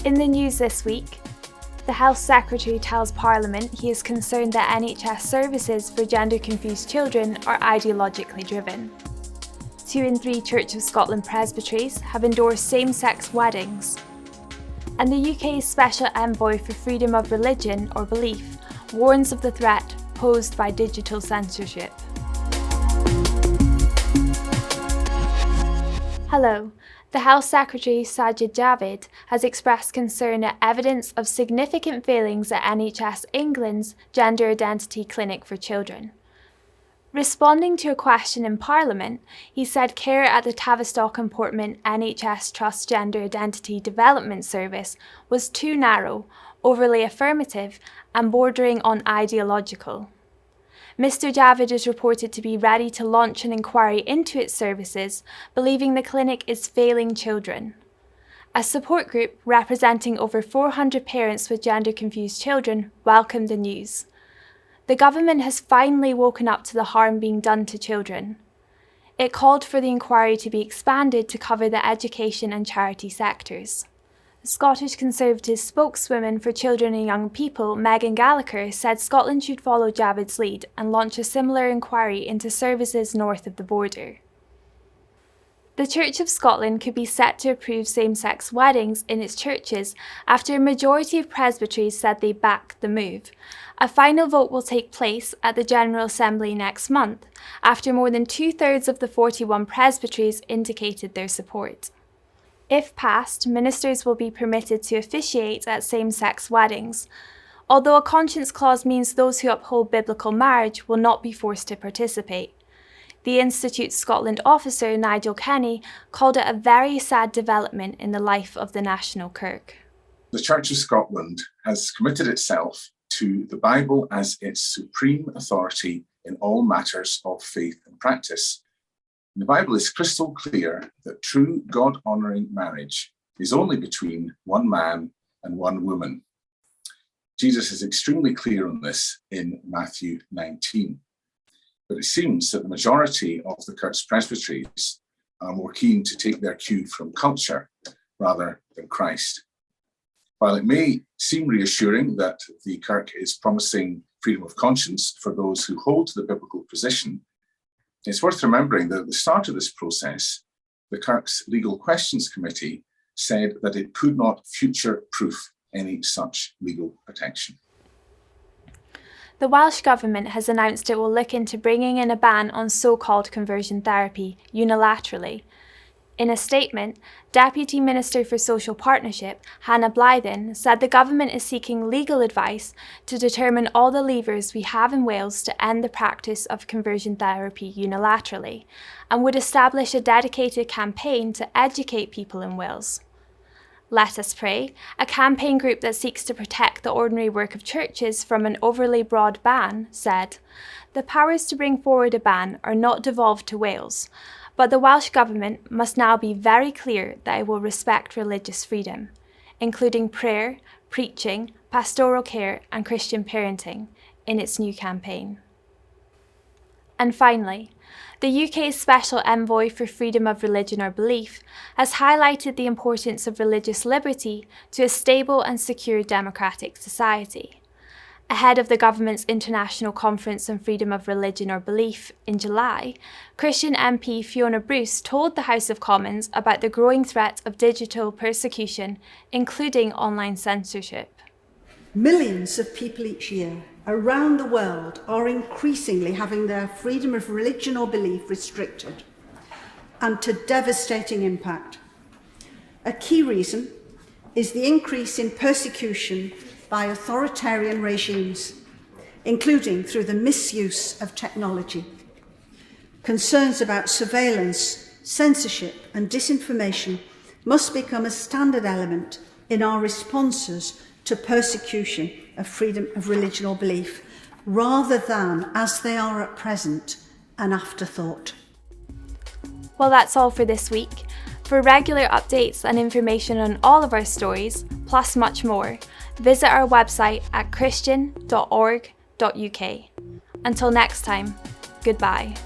In the news this week, the Health Secretary tells Parliament he is concerned that NHS services for gender-confused children are ideologically driven. 2 in 3 Church of Scotland presbyteries have endorsed same-sex weddings. And the UK's Special Envoy for Freedom of Religion or Belief warns of the threat posed by digital censorship. Hello. The Health Secretary Sajid Javid has expressed concern at evidence of significant failings at NHS England's Gender Identity Clinic for Children. Responding to a question in Parliament, he said care at the Tavistock and Portman NHS Trust Gender Identity Development Service was too narrow, overly affirmative, and bordering on ideological. Mr. Javid is reported to be ready to launch an inquiry into its services, believing the clinic is failing children. A support group representing over 400 parents with gender-confused children welcomed the news. The government has finally woken up to the harm being done to children. It called for the inquiry to be expanded to cover the education and charity sectors. Scottish Conservative spokeswoman for children and young people, Megan Gallagher, said Scotland should follow Javid's lead and launch a similar inquiry into services north of the border. The Church of Scotland could be set to approve same-sex weddings in its churches after a majority of presbyteries said they back the move. A final vote will take place at the General Assembly next month, after more than 2/3 of the 41 presbyteries indicated their support. If passed, ministers will be permitted to officiate at same-sex weddings, although a conscience clause means those who uphold biblical marriage will not be forced to participate. The Institute Scotland officer, Nigel Kenny, called it a very sad development in the life of the National Kirk. The Church of Scotland has committed itself to the Bible as its supreme authority in all matters of faith and practice. The Bible is crystal clear that true God-honouring marriage is only between one man and one woman. Jesus is extremely clear on this in Matthew 19. But it seems that the majority of the Kirk's presbyteries are more keen to take their cue from culture rather than Christ. While it may seem reassuring that the Kirk is promising freedom of conscience for those who hold to the biblical position, it's worth remembering that at the start of this process, the Kirk's Legal Questions Committee said that it could not future-proof any such legal protection. The Welsh Government has announced it will look into bringing in a ban on so-called conversion therapy unilaterally. In a statement, Deputy Minister for Social Partnership, Hannah Blythen, said the government is seeking legal advice to determine all the levers we have in Wales to end the practice of conversion therapy unilaterally, and would establish a dedicated campaign to educate people in Wales. Let Us Pray, a campaign group that seeks to protect the ordinary work of churches from an overly broad ban, said, "The powers to bring forward a ban are not devolved to Wales, but the Welsh Government must now be very clear that it will respect religious freedom, including prayer, preaching, pastoral care and Christian parenting, in its new campaign." And finally, the UK's Special Envoy for Freedom of Religion or Belief has highlighted the importance of religious liberty to a stable and secure democratic society. Ahead of the government's International Conference on Freedom of Religion or Belief in July, Christian MP Fiona Bruce told the House of Commons about the growing threat of digital persecution, including online censorship. Millions of people each year around the world are increasingly having their freedom of religion or belief restricted, and to devastating impact. A key reason is the increase in persecution by authoritarian regimes, including through the misuse of technology. Concerns about surveillance, censorship and disinformation must become a standard element in our responses to persecution of freedom of religion or belief, rather than, as they are at present, an afterthought. Well, that's all for this week. For regular updates and information on all of our stories, plus much more, visit our website at christian.org.uk. Until next time, goodbye.